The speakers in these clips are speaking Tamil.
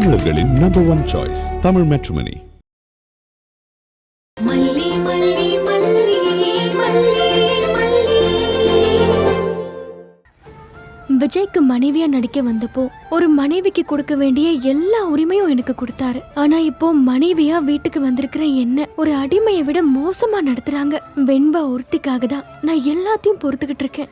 தமிழர்களின் நம்பர் 1 சாய்ஸ் தமிழ் மேட்ரிமோனி. விஜய்க்கு மனைவியா நடிக்க வந்தப்போ ஒரு மனைவிக்கு கொடுக்க வேண்டிய எல்லா உரிமையும் எனக்கு கொடுத்தாரு. ஆனா இப்போ மனைவியா வீட்டுக்கு வந்திருக்கிற என்ன ஒரு அடிமையை விட மோசமா நடத்துறாங்க. வெண்பா ஒருத்திக்காக தான் நான் எல்லாத்தையும் பொறுத்துக்கிட்டு இருக்கேன்.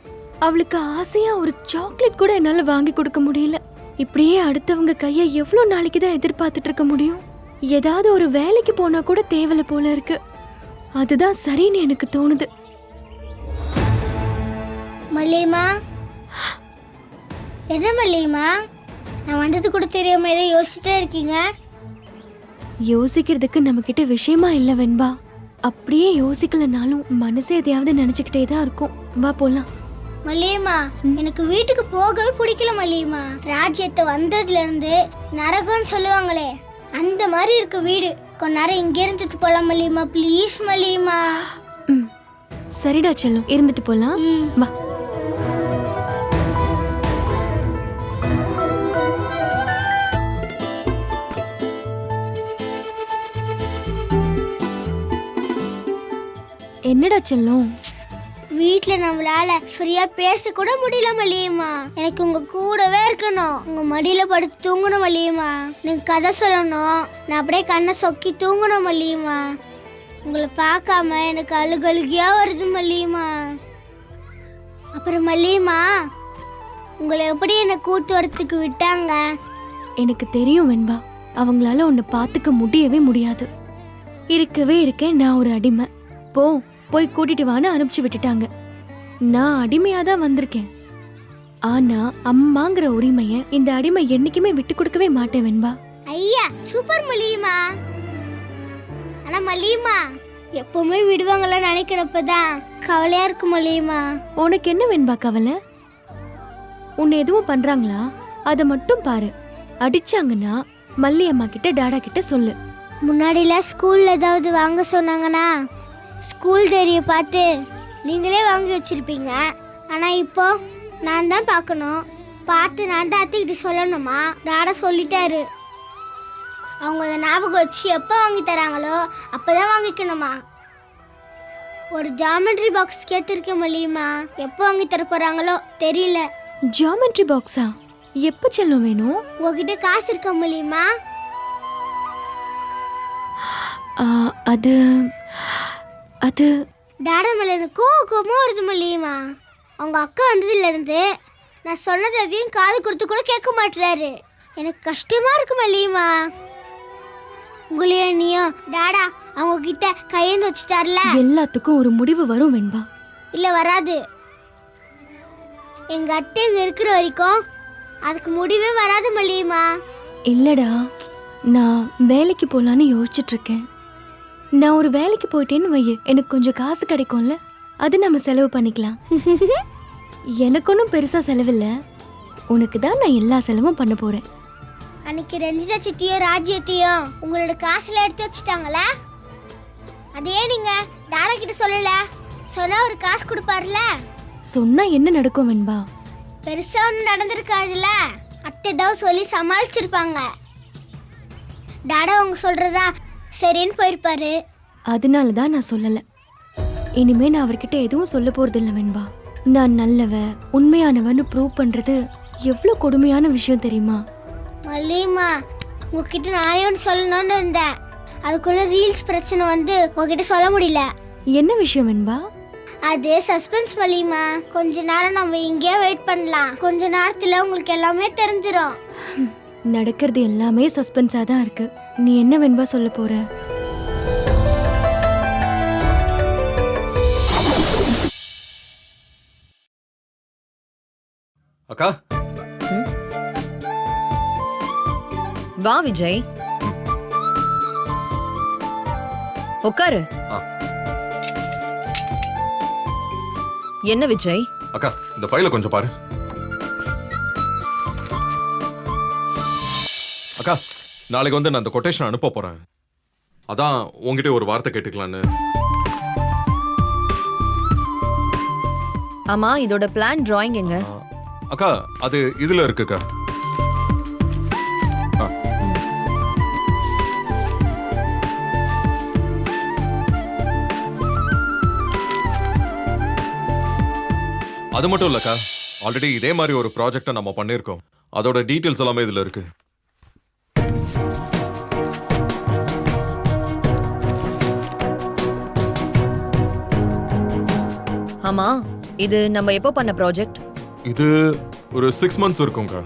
அவளுக்கு ஆசையா ஒரு சாக்லேட் கூட என்னால வாங்கி கொடுக்க முடியல. இப்படியே அடுத்தவங்க கைய எவ்வளவு நாளைக்கு தான் எதிர்பார்த்துட்டு இருக்க முடியும்? ஏதாவது ஒரு வேலைக்கு போனா கூட தேவல போல இருக்கு. அதுதான் சரின்னு எனக்கு தோணுது. மல்லிமா, என்ன மல்லிமா, நான் வந்தது கூட தெரியாம ஏதோ யோசிச்சுட்டே இருக்கீங்க? யோசிக்கிறதுக்கு நம்ம கிட்ட விஷயமா இல்ல வெண்பா. அப்படியே யோசிக்கலனாலும் மனசு எதையாவது நினைச்சுக்கிட்டே தான் இருக்கும். வா போலாம். மல்லிமா, எனக்கு வீட்டுக்கு போகவே பிடிக்கல மல்லிமா. ராஜ்யத்தை வந்ததுல இருந்து நரகம்னு சொல்லுவாங்களே, அந்த மாதிரி இருக்கு வீடு. கொஞ்ச நேரம் இங்க இருந்துட்டு போலாம் மல்லிமா, ப்ளீஸ் மல்லிமா. சரிடா செல்லம், இருந்துட்டு போலாம். வா. என்னடா செல்லம்? வீட்ல நம்மளால ஃப்ரீயா பேச கூட முடியல மல்லியம்மா. எனக்கு உங்க கூடவே இருக்கணும், உங்க மடியில படுத்து தூங்கணும் மல்லியம்மா. எனக்கு கதை சொல்லணும், நான் அப்படியே கண்ணை சொக்கி தூங்கணும் மல்லியம்மா. உங்களை பார்க்காம எனக்கு அழுகழுகியா வருது மல்லியம்மா. அப்புறம் மல்லியம்மா, உங்களை எப்படி என்னை கூட்டு வரத்துக்கு விட்டாங்க? எனக்கு தெரியும் வெண்பா, அவங்களால உன்னை பார்த்துக்க முடியவே முடியாது. இருக்கவே இருக்கேன் நான் ஒரு அடிமை. போய் கூட்டிட்டு வான்னு அனுப்பிச்சு விட்டுட்டாங்க. நான் அடிமையா தான் வந்திருக்கேன். ஆனா அம்மாங்கிற உரிமைய இந்த அடிமை என்னைக்குமே விட்டு கொடுக்கவே மாட்டேன் வெண்பா. ஐயா சூப்பர் மல்லியம்மா. ஆனா மல்லியம்மா, எப்பவுமே விடுவாங்களா நினைக்கிறப்பதான் கவலையா இருக்கு மல்லியம்மா. உனக்கு என்ன வெண்பா கவலை? உன்னை எதுவும் பண்றாங்களா? அதை மட்டும் பாரு. அடிச்சாங்கன்னா மல்லி அம்மா கிட்ட டாடா கிட்ட சொல்லு. முன்னாடில ஸ்கூல்ல ஏதாவது வாங்க சொன்னாங்கன்னா ஸ்கூல் தேரிய பார்த்து நீங்களே வாங்கி வச்சிருப்பீங்க. ஆனா இப்போ நான் தான் பார்க்கணும். பார்த்து நான் தான் அத்தைக்கிட்ட சொல்லணுமா? டாடா சொல்லிட்டாரு, அவங்க அதை ஞாபகம் வச்சு எப்போ வாங்கி தராங்களோ அப்போதான் வாங்கிக்கணுமா. ஒரு ஜாமெட்ரி பாக்ஸ் கேட்டிருக்கேன் மல்லியம்மா, எப்போ வாங்கி தர போறாங்களோ தெரியல. ஜாமெட்ரி பாக்ஸா? எப்போ செல்லும் வேணும்? உங்ககிட்ட காசு இருக்கா மல்லியம்மா? அது அது டாடா மேல எனக்கு கோவமா வருது மல்லியம்மா. அவங்க அக்கா வந்ததுல இருந்து நான் சொன்னது எதையும் காது கொடுத்து கூட கேட்க மாட்டுறாரு. எனக்கு கஷ்டமா இருக்கு மல்லியம்மா. உங்களையும் நீயும் டாடா அவங்க கிட்ட கையெழுந்து வச்சுட்டார்ல, எல்லாத்துக்கும் ஒரு முடிவு வரும் வெண்பா. இல்ல வராது. எங்க அத்தை இங்க இருக்கிற வரைக்கும் அதுக்கு முடிவே வராது மல்லியம்மா. இல்லடா, நான் வேலைக்கு போலான்னு யோசிச்சுட்டு இருக்கேன். நான் ஒரு வேலைக்கு போயிட்டேன்னு வைய, எனக்கு கொஞ்சம் காசு கிடைக்கும்ல, அது நம்ம செலவு பண்ணிக்கலாம். எனக்கு ஒன்றும் பெருசா செலவில்லை, உனக்கு தான் நான் எல்லா செலவும் பண்ண போறேன். அன்னைக்கு ரஞ்சிதா சித்தியும் ராஜ்யத்தையும் உங்களோட காசுல எடுத்து வச்சுட்டாங்களா? அதே நீங்க டாடா கிட்ட சொல்லல, சொன்னா ஒரு காசு கொடுப்பாருல. சொன்னா என்ன நடக்கும் வெண்பா? பெருசா ஒன்றும் நடந்திருக்காதுல்ல, அத்தை ஏதாவது சொல்லி சமாளிச்சிருப்பாங்க. டாடா அவங்க சொல்றதா சரின்னு போயிருப்பாரு. அதனால தான் நான் சொல்லல. இனிமே நான் அவர்கிட்ட எதுவும் சொல்ல போறது இல்லை வெண்பா. நான் நல்லவ உண்மையானவன்னு ப்ரூவ் பண்றது எவ்வளவு கொடுமையான விஷயம் தெரியுமா? மல்லியம்மா, உங்ககிட்ட நானே ஒன்று சொல்லணும்னு இருந்தேன். அதுக்குள்ள ரீல்ஸ் பிரச்சனை வந்து உங்ககிட்ட சொல்ல முடியல. என்ன விஷயம் வெண்பா? அது சஸ்பென்ஸ் மல்லியம்மா. கொஞ்ச நேரம் நம்ம இங்கேயே வெயிட் பண்ணலாம். கொஞ்ச நேரத்துல உங்களுக்கு எல்லாமே தெரிஞ்சிடும். நடக்கிறது எல்லாமே சஸ்பென்ஸா தான் இருக்கு. நீ என்ன வெண்பா சொல்ல போற? அக்கா வா விஜய், உட்காரு. என்ன விஜய்? அக்கா இந்த ஃபைலை கொஞ்சம் பாரு. அக்கா நாளைக்கு வந்து நான் அந்த கொட்டேஷன் அனுப்ப போறேன். அதான் உங்ககிட்ட ஒரு வார்த்தை கேட்டுக்கலான்னு. ஆமா, இதோட பிளான் டிராயிங் எங்க? அக்கா அது இதுல இருக்குக்கா. அது மட்டும் இல்லக்கா, ஆல்ரெடி இதே மாதிரி ஒரு ப்ராஜெக்டை நம்ம பண்ணியிருக்கோம். அதோட டீட்டெயில்ஸ் எல்லாமே இதுல இருக்கு. ஆமா, இது நம்ம எப்போ பண்ண ப்ராஜெக்ட்? இது ஒரு 6 months இருக்கும்க்கா.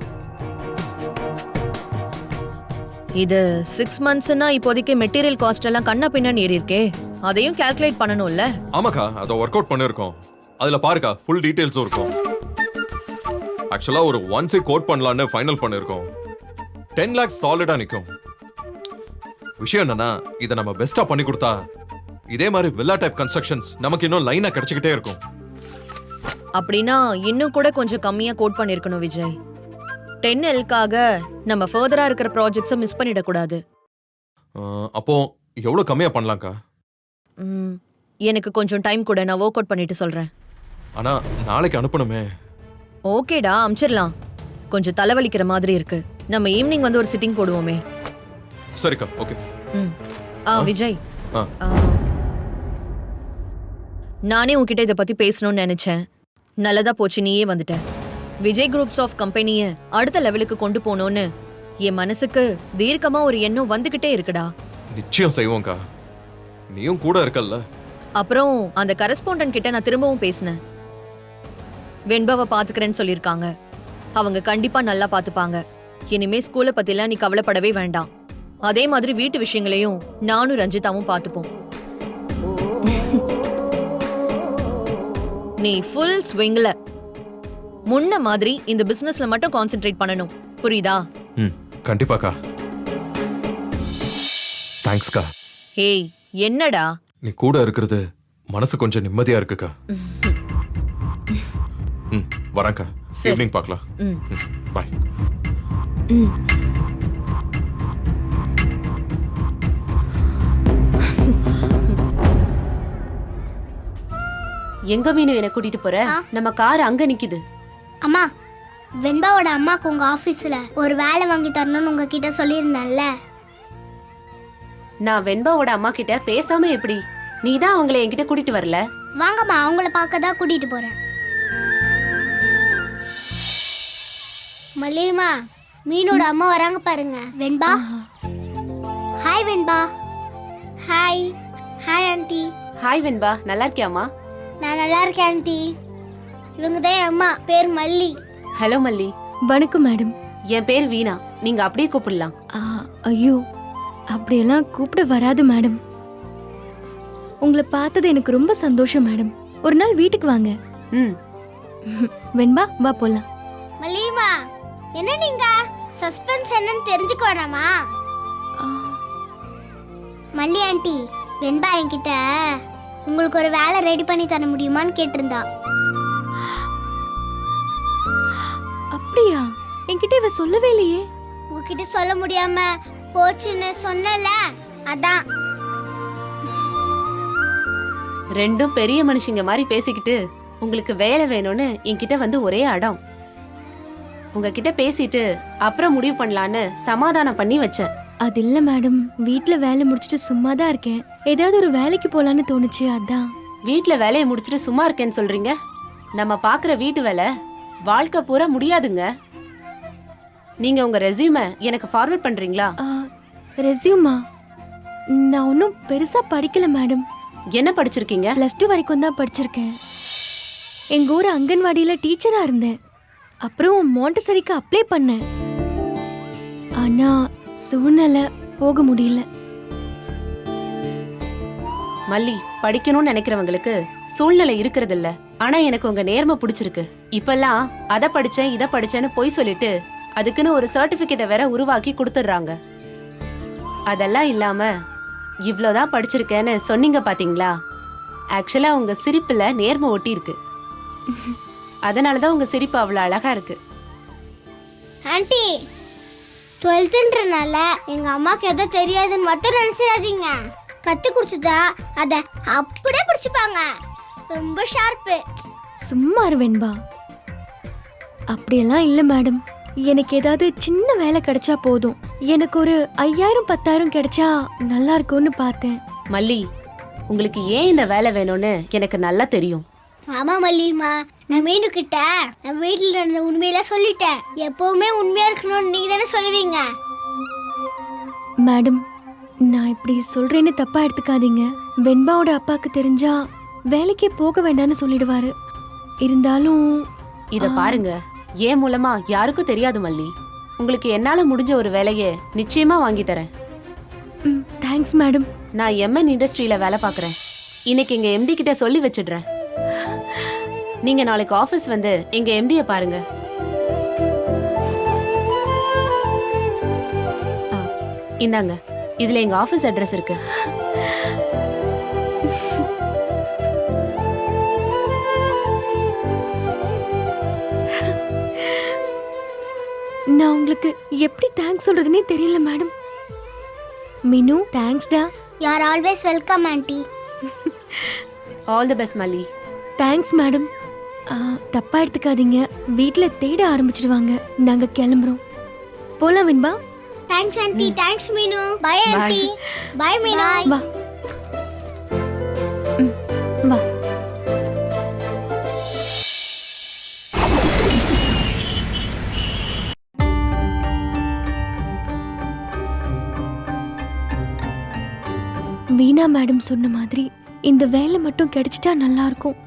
இது 6 monthsனா இப்போதைக்கு மெட்டீரியல் காஸ்ட் எல்லாம் கண்ணா பின்னான்னு ஏறி இருக்கே. அதையும் கால்குலேட் பண்ணணும்ல. ஆமாக்கா, அதை ஒர்க் அவுட் பண்ணிருக்கோம். அதுல பாருக்கா, ஃபுல் டீடைல்ஸும் இருக்கும். ஆக்சுவலா ஒரு ஒன்ஸே கோட் பண்ணலான்னு ஃபைனல் பண்ணிருக்கோம். 10 lakhs சாலிடா நிக்கும். விஷயம் என்னன்னா, இதை நம்ம பெஸ்டா பண்ணி கொடுத்தா இதே மாதிரி வில்லா டைப் கன்ஸ்ட்ரக்ஷன்ஸ் நமக்கு இன்னும் லைனா கிடைச்சிக்கிட்டே இருக்கும். அப்படின்னா இன்னும் கூட கொஞ்சம் கம்மியா கோட் பண்ணிருக்கணும் விஜய். 10Lக்காக நம்ம ஃபர்தரா இருக்கிற ப்ராஜெக்ட்ஸை மிஸ் பண்ணிடக்கூடாது. அப்போ எவ்வளவு கம்மியா பண்ணலாம்க்கா? எனக்கு கொஞ்சம் டைம் கூட, நான் ஒர்க் அவுட் பண்ணிட்டு சொல்றேன். ஆனா நாளைக்கு அனுப்பணுமே. ஓகேடா, அனுப்பிச்சிடலாம். கொஞ்சம் தலைவலிக்கிற மாதிரி இருக்கு. நம்ம ஈவினிங் வந்து ஒரு சிட்டிங் போடுவோமே. சரிக்கா, ஓகே. விஜய், ஆ. நானே உன்கிட்ட இதை பத்தி பேசணும்னு நினைச்சேன். நல்லதா போச்சு, நீயே வந்துட்ட. விஜய் குரூப்ஸ் ஆஃப் கம்பெனியை அடுத்த லெவலுக்கு கொண்டு போனோன்னு என் மனசுக்கு தீர்க்கமா ஒரு எண்ணம் வந்துகிட்டே இருக்குடா. நிச்சயம் செய்வோம்க்கா, நீயும் கூட இருக்கல்ல. அப்புறம் அந்த கரஸ்பாண்டன்ட் கிட்ட நான் திரும்பவும் பேசினேன். வெண்பாவை பாத்துக்கிறேன்னு சொல்லியிருக்காங்க. அவங்க கண்டிப்பா நல்லா பாத்துப்பாங்க. இனிமே ஸ்கூலை பத்திலாம் நீ கவலைப்படவே வேண்டாம். அதே மாதிரி வீட்டு விஷயங்களையும் நானும் ரஞ்சிதாவும் பாத்துப்போம். நீ ஃபுல் ஸ்விங்ல முன்ன மாதிரி இந்த பிசினஸ்ல மட்டும் கான்சென்ட்ரேட் பண்ணணும், புரியுதா? கண்டிப்பாக்கா. தேங்க்ஸ்க்கா. ஏய், என்னடா? நீ கூட இருக்கிறது மனசு கொஞ்சம் நிம்மதியா இருக்குக்கா. வரேன்க்கா, ஈவினிங் பார்க்கலாம். பாய். எங்க மீனு என்ன கூட்டிட்டு போற? நம்ம கார் அங்க நிக்குது. அம்மா, வெண்பாவோட அம்மாக்கு உங்க ஆபீஸ்ல ஒரு வேலை வாங்கி தரணும்னு உங்ககிட்ட சொல்லியிருந்தேன்ல. நான் வெண்பாவோட அம்மா கிட்ட பேசாம எப்படி? நீ தான் அவங்கள என்கிட்ட கூட்டிட்டு வரல. வாங்கம்மா, அவங்கள பார்க்க தான் கூட்டிட்டு போறேன். மல்லிகம்மா, மீனோட அம்மா வராங்க பாருங்க. வெண்பா. ஹாய் வெண்பா. ஹாய். Hi aunty. ஹாய் வெண்பா, நல்லா இருக்கியாமா? நான் நல்லா இருக்கேன் ஆண்டி. இவங்க தான் என் அம்மா, பேர் மல்லி. ஹலோ மல்லி. வணக்கம் மேடம். என் பேர் வீணா. நீங்க அப்படியே கூப்பிடலாம். ஐயோ, அப்படியெல்லாம் கூப்பிட வராது மேடம். உங்களை பார்த்தது எனக்கு ரொம்ப சந்தோஷம் மேடம். ஒரு நாள் வீட்டுக்கு வாங்க. வெண்பா, வா போலாம். மல்லிகம்மா, என்ன நீங்க சஸ்பென்ஸ் என்னன்னு தெரிஞ்சுக்க வேணாமா? மல்லி ஆண்டி, வெண்பா என்கிட்ட உங்களுக்கு ஒரு வேலை ரெடி பண்ணி தர முடியுமான்னு கேட்டிருந்தா. அப்படியா? என்கிட்ட இவ சொல்லவே இல்லையே. உங்ககிட்ட சொல்ல முடியாம போச்சுன்னு சொன்னல, அதான். ரெண்டும் பெரிய மனுஷங்க மாதிரி பேசிக்கிட்டு உங்களுக்கு வேலை வேணும்னு என்கிட்ட வந்து ஒரே அடம். உங்ககிட்ட பேசிட்டு அப்புறம் முடிவு பண்ணலான்னு சமாதானம் பண்ணி வச்சேன். அது இல்ல மேடம், வீட்ல வேலை முடிச்சிட்டு சும்மா தான் இருக்கேன். ஏதாவது ஒரு வேலைக்கு போலான்னு தோணுச்சு, அதான். வீட்ல வேலையை முடிச்சிட்டு சும்மா இருக்கேன்னு சொல்றீங்க? நம்ம பாக்குற வீட்டு வேலை வாழ்க்கை பூரா முடியாதுங்க. நீங்க உங்க ரெஸ்யூமை எனக்கு ஃபார்வர்ட் பண்றீங்களா? ரெஸ்யூமா? நான் ஒன்றும் பெருசா படிக்கல மேடம். என்ன படிச்சிருக்கீங்க? +2 வரைக்கும் தான் படிச்சிருக்கேன். எங்க ஊர் அங்கன்வாடியில டீச்சரா இருந்தேன். அப்புறம் மாண்டசரிக்கு அப்ளை பண்ணேன். ஆனா சூழ்நிலை போக முடியல. மல்லி, படிக்கணும்னு நினைக்கிறவங்களுக்கு சூழ்நிலை இருக்கிறது இல்ல. ஆனா எனக்கு உங்க நேர்மை பிடிச்சிருக்கு. இப்பெல்லாம் அதை படிச்சேன் இதை படிச்சேன்னு பொய் சொல்லிட்டு அதுக்குன்னு ஒரு சர்டிபிகேட்டை வேற உருவாக்கி கொடுத்துடுறாங்க. அதெல்லாம் இல்லாம இவ்வளவுதான் படிச்சிருக்கேன்னு சொன்னீங்க பாத்தீங்களா? ஆக்சுவலா உங்க சிரிப்புல நேர்மை ஒட்டி இருக்கு. அதனாலதான் உங்க சிரிப்பு அவ்வளவு அழகா இருக்கு. ஆண்டி, 12ன்றனால எங்க அம்மாக்கு எதோ தெரியாதுன்னு மட்டும் நினைச்சிடாதீங்க. கத்து குடிச்சுதா அத அப்படியே பிடிச்சுப்பாங்க. ரொம்ப ஷார்ப்பு. சும்மா இரு வெண்பா. அப்படியெல்லாம் இல்ல மேடம். எனக்கு ஏதாவது சின்ன வேலை கிடைச்சா போதும். எனக்கு ஒரு 5000 10,000 கிடைச்சா நல்லா இருக்கும்னு பார்த்தேன். மல்லி, உங்களுக்கு ஏன் இந்த வேலை வேணும்னு எனக்கு நல்லா தெரியும். ஆமா மல்லிமா, நான் மீனு கிட்ட நான் வீட்டில் நடந்த உண்மையெல்லாம் சொல்லிட்டேன். எப்பவுமே உண்மையா இருக்கணும்னு நீங்க தானே சொல்லுவீங்க. மேடம், நான் இப்படி சொல்றேன்னு தப்பா எடுத்துக்காதீங்க. வெண்பாவோட அப்பாக்கு தெரிஞ்சா வேலைக்கே போக வேண்டாம்னு சொல்லிடுவாரு. இருந்தாலும் இத பாருங்க, ஏன் மூலமா யாருக்கும் தெரியாது மல்லி. உங்களுக்கு என்னால முடிஞ்ச ஒரு வேலையை நிச்சயமா வாங்கி தரேன். Thanks madam. நான் எம்என் இண்டஸ்ட்ரியில வேலை பார்க்கறேன். இன்னைக்கு எங்க எம்டி கிட்ட சொல்லி வச்சிடுறேன். நீங்க நாளைக்கு ஆபீஸ் வந்து எங்க எம்டியை பாருங்க. இந்தாங்க, இதுல எங்க ஆபீஸ் அட்ரஸ் இருக்கு. நான் உங்களுக்கு எப்படி தேங்க்ஸ் சொல்றதுனே தெரியல மேடம். மீனு, தேங்க்ஸ்டா. You are always welcome aunty. All the best Malli. Thanks madam. தப்பா எடுத்துக்காதீங்க. வீட்ல தேட ஆரம்பிச்சிடுவாங்க. நாங்க கிளம்புறோம். போலாம் Venba. Thanks aunty. Thanks Meenu. Bye aunty. Bye Meenu. வா. வா. வீணா மேடம் சொன்ன மாதிரி இந்த வேலை மட்டும் கிடைச்சிட்டா நல்லா இருக்கும்.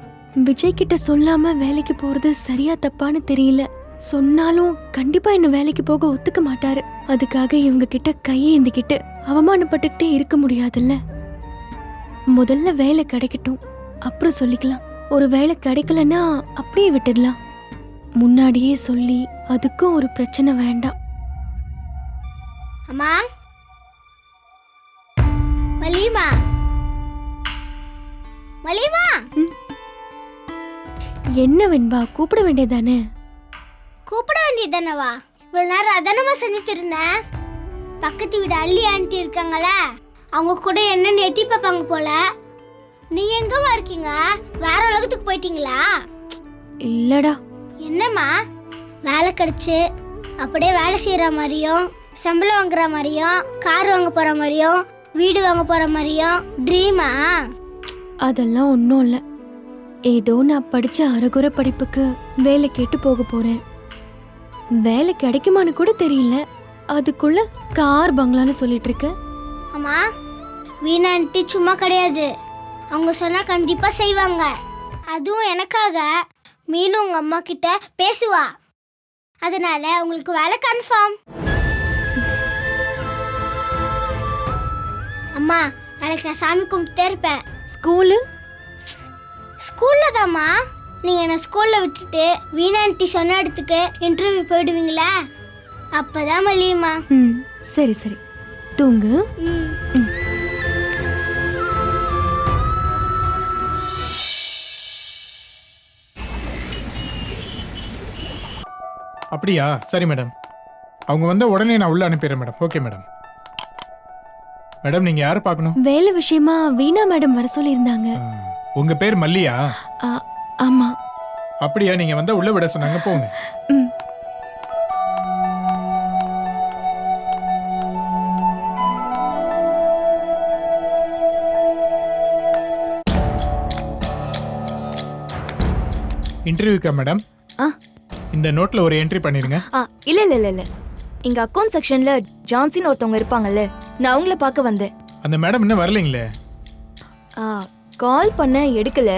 விஜய் கிட்ட சொல்லாம வேலைக்கு போறது சரியா தப்பான்னு தெரியல. சொன்னாலும் கண்டிப்பா என்ன வேலைக்கு போக ஒத்துக்க மாட்டாரு. அதுக்காக இவங்க கிட்ட கையேந்திக்கிட்டு அவமானப்பட்டுக்கிட்டே இருக்க முடியாதுல்ல. முதல்ல வேலை கிடைக்கட்டும், அப்புறம் சொல்லிக்கலாம். ஒரு வேலை கிடைக்கலன்னா அப்படியே விட்டுடலாம். முன்னாடியே சொல்லி அதுக்கும் ஒரு பிரச்சனை வேண்டாம். அம்மா, மலிமா, மலிமா. என்ன வெண்பா, கூப்பிட வேண்டியதானே? கூப்பிட வேண்டியதானவா? இவ்வளவு நேரம் அதானமா செஞ்சுட்டு இருந்தேன். பக்கத்து வீடு அள்ளி ஆண்டி இருக்காங்களே, அவங்க கூட என்னன்னு எட்டி பார்ப்பாங்க போல. நீங்க எங்கம்மா இருக்கீங்க? வேற உலகத்துக்கு போயிட்டீங்களா? இல்லடா. என்னம்மா, வேலை கிடைச்சு அப்படியே வேலை செய்யற மாதிரியும், சம்பளம் வாங்குற மாதிரியும், கார் வாங்க போற மாதிரியும், வீடு வாங்க போற மாதிரியும் ட்ரீமா? அதெல்லாம் ஒன்றும் இல்லை. ஏதோ நான் படிச்ச அரைகுறை படிப்புக்கு வேலை கேட்டு போக போறேன். வேலை கிடைக்குமான்னு கூட தெரியல, அதுக்குள்ள கார் பங்களான்னு சொல்லிட்டு இருக்க. அம்மா, வீணான்ட்டு சும்மா கிடையாது. அவங்க சொன்னா கண்டிப்பா செய்வாங்க. அதுவும் எனக்காக மீனும் உங்க அம்மா கிட்ட பேசுவா. அதனால உங்களுக்கு வேலை கன்ஃபார்ம். அம்மா, நாளைக்கு நான் சாமி கும்பிட்டுட்டே இருப்பேன். ஸ்கூலு? ஸ்கூல்ல தாம்மா. நீங்க என்ன ஸ்கூல்ல விட்டுட்டு வீணான்ட்டி சொன்ன இடத்துக்கு இன்டர்வியூ போயிடுவீங்களா? அப்பதான் மல்லியம்மா. சரி சரி, தூங்கு. அப்படியா? சரி மேடம், அவங்க வந்த உடனே நான் உள்ள அனுப்பிடுறேன் மேடம். Okay madam. மேடம், நீங்க யாரை பார்க்கணும்? வேலை விஷயமா வீணா மேடம் வர சொல்லியிருந்தாங்க. உங்க பேர் மல்லியா? ஆமா. அப்படியா? நீங்க வந்தா உள்ள விட சொன்னாங்க, போங்க. இன்டர்வியூக்கா மேடம்? இந்த நோட்ல ஒரு என்ட்ரி பண்ணிருங்க. இல்ல இல்ல இல்ல இல்ல, இங்க அக்கவுண்ட் செக்ஷன்ல ஜான்சின் ஒருத்தவங்க இருப்பாங்கல்ல, நான் அவங்கள பார்க்க வந்தேன். அந்த மேடம் இன்னும் வரலீங்களே? கால் பண்ண எடுக்கல,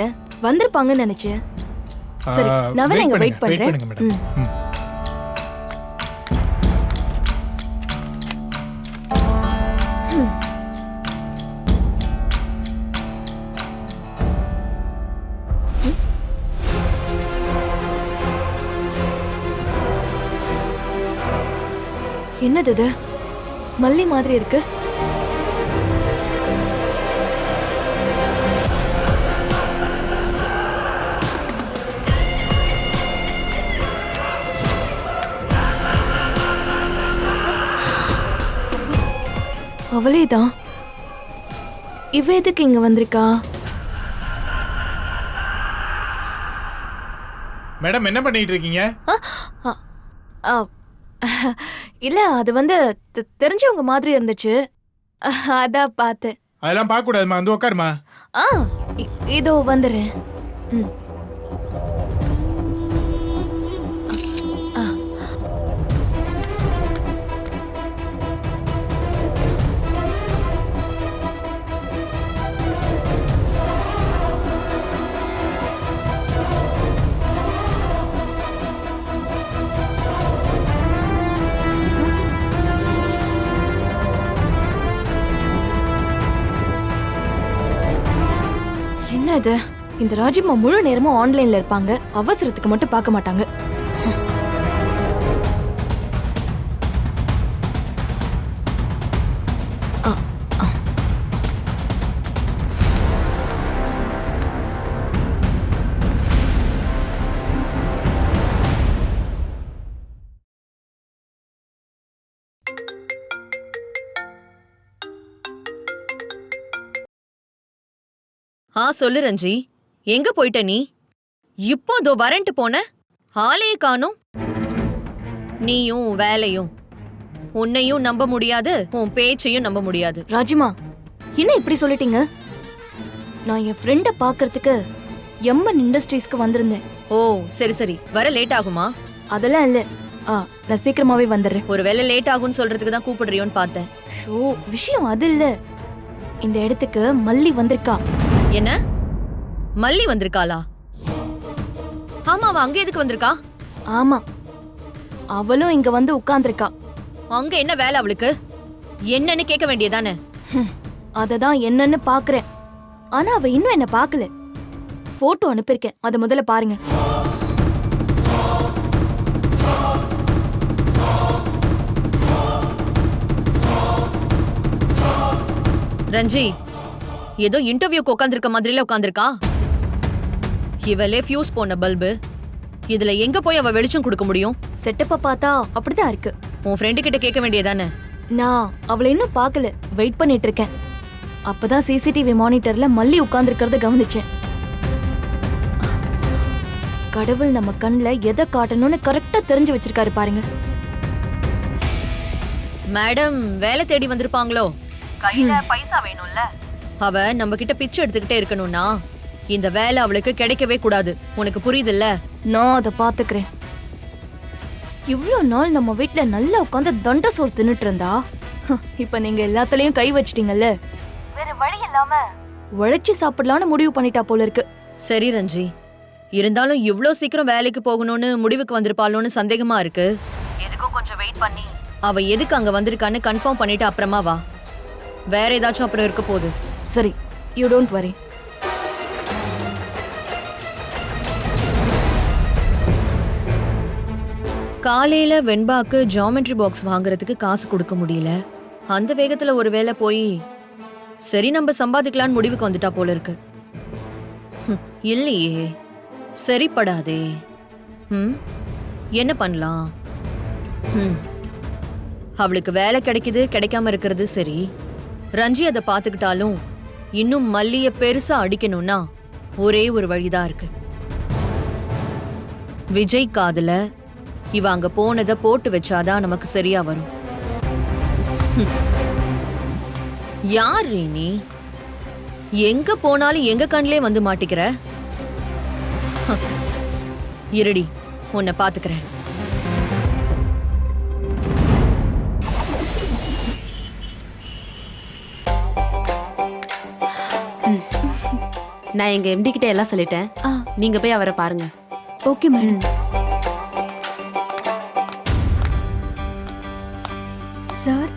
வந்திருப்பாங்கன்னு நினைச்சேன். சரி, நான் வேணா இங்க வெயிட் பண்றேன். மேடம். என்னது இது? மல்லி மாதிரி இருக்கு. அவளேதான். இவ எதுக்கு இங்க வந்திருக்கா? மேடம், என்ன பண்ணிட்டு இருக்கீங்க? இல்ல, அது வந்து தெரிஞ்சவங்க மாதிரி இருந்துச்சு, அதான் பார்த்தேன். அதெல்லாம் பார்க்க கூடாதுமா, வந்து உட்காருமா. இதோ வந்துடுறேன். என்ன இது? இந்த ராஜிமா முழு நேரமும் ஆன்லைன்ல இருப்பாங்க, அவசரத்துக்கு மட்டும் பார்க்க மாட்டாங்க. சொல்லு ரஞ்சி, எங்க போயிட்ட நீ? இப்போ தோ வரேன்ட்டு போன, ஆளையே காணோம். நீயும் வேலையும், உன்னையும் நம்ப முடியாது, உன் பேச்சையும் நம்ப முடியாது. ராஜிமா, என்ன இப்படி சொல்லிட்டீங்க? நான் என் ஃப்ரெண்ட பாக்குறதுக்கு எம்என் இண்டஸ்ட்ரீஸ்க்கு வந்திருந்தேன். ஓ சரி சரி, வர லேட் ஆகுமா? அதெல்லாம் இல்ல. நான் சீக்கிரமாவே வந்துடுறேன். ஒருவேளை லேட் ஆகும்னு சொல்றதுக்கு தான் கூப்பிடுறியோன்னு பார்த்தேன். ஷோ, விஷயம் அது இல்ல. இந்த இடத்துக்கு மல்லி வந்திருக்கா. என்ன, மல்லி வந்திருக்காளா? ஆமா, அவ அங்க எதுக்கு வந்திருக்கா? ஆமா, அவளும் இங்க வந்து உட்கார்ந்திருக்கா. அங்க என்ன வேலை அவளுக்கு? என்னன்னு கேட்க வேண்டியதானே? அததான் என்னன்னு பாக்குறேன். ஆனா அவ இன்னும் என்ன பாக்கல. போட்டோ அனுப்பியிருக்கேன், அத முதல்ல பாருங்க. ரஞ்சி, ஏதோ இன்டர்வியூக்கு உட்காந்துருக்க மாதிரில உட்காந்துருக்கா. இவளே ஃபியூஸ் போன பல்பு. இதுல எங்க போய் அவ வெளிச்சம் கொடுக்க முடியும்? செட்டப்ப பார்த்தா அப்படிதான் இருக்கு. உன் ஃப்ரெண்டு கிட்ட கேட்க வேண்டியதானே? நான் அவளை இன்னும் பார்க்கல, வெயிட் பண்ணிட்டு இருக்கேன். அப்பதான் சிசிடிவி மானிட்டர்ல மல்லி உட்கார்ந்திருக்கிறத கவனிச்சேன். கடவுள் நம்ம கண்ணுல எதை காட்டணும்னு கரெக்டா தெரிஞ்சு வச்சிருக்காரு பாருங்க. மேடம் வேலை தேடி வந்திருப்பாங்களோ? கையில பைசா வேணும்ல. அவ நம்ம கிட்ட பிச்சை எடுத்துக்கிட்டே இருக்கணும்னா இந்த வேலை அவளுக்கு கிடைக்கவே கூடாது. உனக்கு புரியுதுல்ல? நான் அதை பாத்துக்கிறேன். இவ்ளோ நாள் நம்ம வீட்ல நல்லா உட்காந்து தண்ட சோறு தின்னுட்டு இருந்தா, இப்ப நீங்க எல்லாத்துலயும் கை வச்சிட்டீங்கல்ல, வேற வழி இல்லாம உழைச்சி சாப்பிடலாம்னு முடிவு பண்ணிட்டா போல இருக்கு. சரி ரஞ்சி, இருந்தாலும் இவ்ளோ சீக்கிரம் வேலைக்கு போகணும்னு முடிவுக்கு வந்திருப்பாளோன்னு சந்தேகமா இருக்கு. எதுக்கும் கொஞ்சம் வெயிட் பண்ணி அவ எதுக்கு அங்க வந்திருக்கான்னு கன்ஃபார்ம் பண்ணிட்டு அப்புறமா வா. வேற ஏதாச்சும் அப்புறம் இருக்க போகுது. சரி, யூ டோன்ட் வரி. காலையில வெண்பாக்கு ஜியாமெட்ரி பாக்ஸ் வாங்குறதுக்கு காசு கொடுக்க முடியல. அந்த வேகத்துல ஒருவேளை போய் சரி நம்ம சம்பாதிக்கலான்னு முடிவுக்கு வந்துட்டா போல இருக்கு. இல்லையே, சரிப்படாதே. என்ன பண்ணலாம்? அவளுக்கு வேலை கிடைக்குது கிடைக்காம இருக்கிறது சரி. ரஞ்சி அதை பாத்துக்கிட்டாலும் இன்னும் மல்லிய பெருசா அடிக்கணும்னா ஒரே ஒரு வழிதான் இருக்கு. விஜய் காதுல இவ அங்க போனதை போட்டு வச்சாதான் நமக்கு சரியா வரும். யார் நீ? எங்க போனாலும் எங்க கண்ணிலே வந்து மாட்டிக்கிற. இருடி, உன்னை பாத்துக்கிறேன். நான் எங்க எம்டி கிட்ட எல்லாம் சொல்லிட்டேன். நீங்க போய் அவரை பாருங்க. Okay madam. சார்.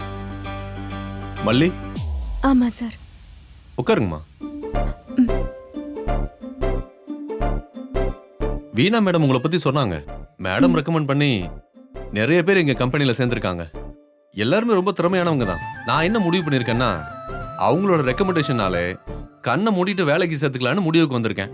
மல்லி. ஆமா சார். உட்காருங்கம்மா. வீணா மேடம் உங்களை பத்தி சொன்னாங்க. மேடம் ரெக்கமெண்ட் பண்ணி நிறைய பேர் எங்க கம்பெனில சேர்ந்திருக்காங்க. எல்லாருமே ரொம்ப திறமையானவங்க தான். நான் என்ன முடிவு பண்ணிருக்கேன்னா, அவங்களோட ரெக்கமெண்டேஷனாலே கண்ணை மூடிட்டு வேலைக்கு சேர்த்துக்கலான்னு முடிவுக்கு வந்திருக்கேன்.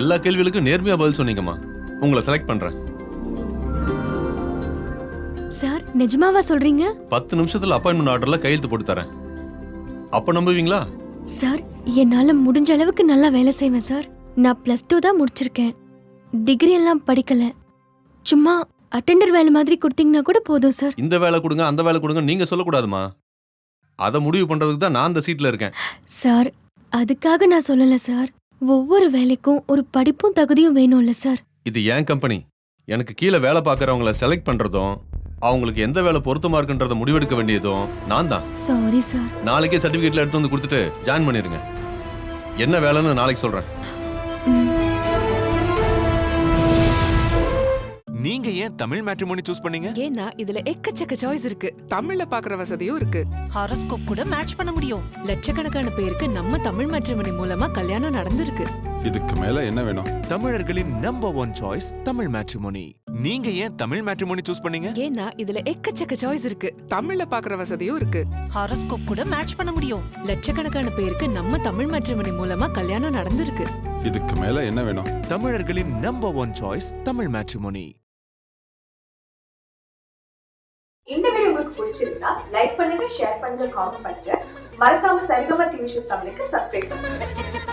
எல்லா கேள்விகளுக்கும் நேர்மையா பதில் சொன்னீங்கம்மா. உங்களை செலக்ட் பண்றேன். சார், நிஜமாவா சொல்றீங்க? 10 நிமிஷத்துல அப்பாயின்மெண்ட் ஆர்டர்ல கையெழுத்து போட்டு தரேன். அப்ப நம்புவீங்களா? சார், என்னால முடிஞ்ச அளவுக்கு நல்லா வேலை செய்வேன் சார். நான் +2 தான் முடிச்சிருக்கேன். டிகிரி எல்லாம் படிக்கல. சும்மா அட்டெண்டர் வேலை மாதிரி கொடுத்தீங்கன்னா கூட போதும் சார். இந்த வேலை கொடுங்க அந்த வேலை கொடுங்க நீங்க சொல்லக்கூடாதுமா. அதை முடிவு பண்றதுக்கு தான் நான் இந்த சீட்ல இருக்கேன். சார், அதுக்காக நான் சொல்லல சார். ஒவ்வொரு வேலைக்கும் ஒரு படிப்பும் தகுதியும் வேணும்ல சார். இது ஏன் கம்பெனி. எனக்கு கீழே வேலை பார்க்கறவங்கள செலக்ட் பண்றதும் அவங்களுக்கு எந்த வேலை பொருத்தமா இருக்குன்றத முடிவெடுக்க வேண்டியதும் நான் தான். Sorry sir. நாளைக்கே சர்டிபிகேட்ல எடுத்து வந்து கொடுத்துட்டு ஜாயின் பண்ணிருங்க. என்ன வேலைன்னு நாளைக்கு சொல்றேன். நீங்க ஏன் தமிழ் மேட்ரிமோனி சூஸ் பண்ணீங்க? ஏன்னா இதுல எக்கச்சக்க சாய்ஸ் இருக்கு. தமிழ்ல பாக்குற வசதியும் இருக்கு. ஹாரோஸ்கோப் கூட மேட்ச் பண்ண முடியும். லட்சக்கணக்கான பேருக்கு நம்ம தமிழ் மேட்ரிமோனி மூலமா கல்யாணம் நடந்திருக்கு. இதுக்கு மேல என்ன வேணும்? தமிழர்களின் நம்பர் 1 சாய்ஸ் தமிழ் மேட்ரிமோனி. நீங்க ஏன் தமிழ் மேட்ரிமோனி சூஸ் பண்ணீங்க? ஏன்னா இதுல எக்கச்சக்க சாய்ஸ் இருக்கு. தமிழ்ல பாக்குற வசதியும் இருக்கு. ஹாரோஸ்கோப் கூட மேட்ச் பண்ண முடியும். லட்சக்கணக்கான பேருக்கு நம்ம தமிழ் மேட்ரிமோனி மூலமா கல்யாணம் நடந்திருக்கு. இதுக்கு மேல என்ன வேணும்? தமிழர்களின் நம்பர் 1 சாய்ஸ் தமிழ் மேட்ரிமோனி. இந்த வீடியோ உங்களுக்கு பிடிச்சிருந்தா லைக் பண்ணுங்க, ஷேர் பண்ணுங்க, காமெண்ட் பண்ணுங்க. மறக்காம சரிகமா டிவி ஷோஸ் தமிழுக்கு சப்ஸ்கிரைப் பண்ணுங்க.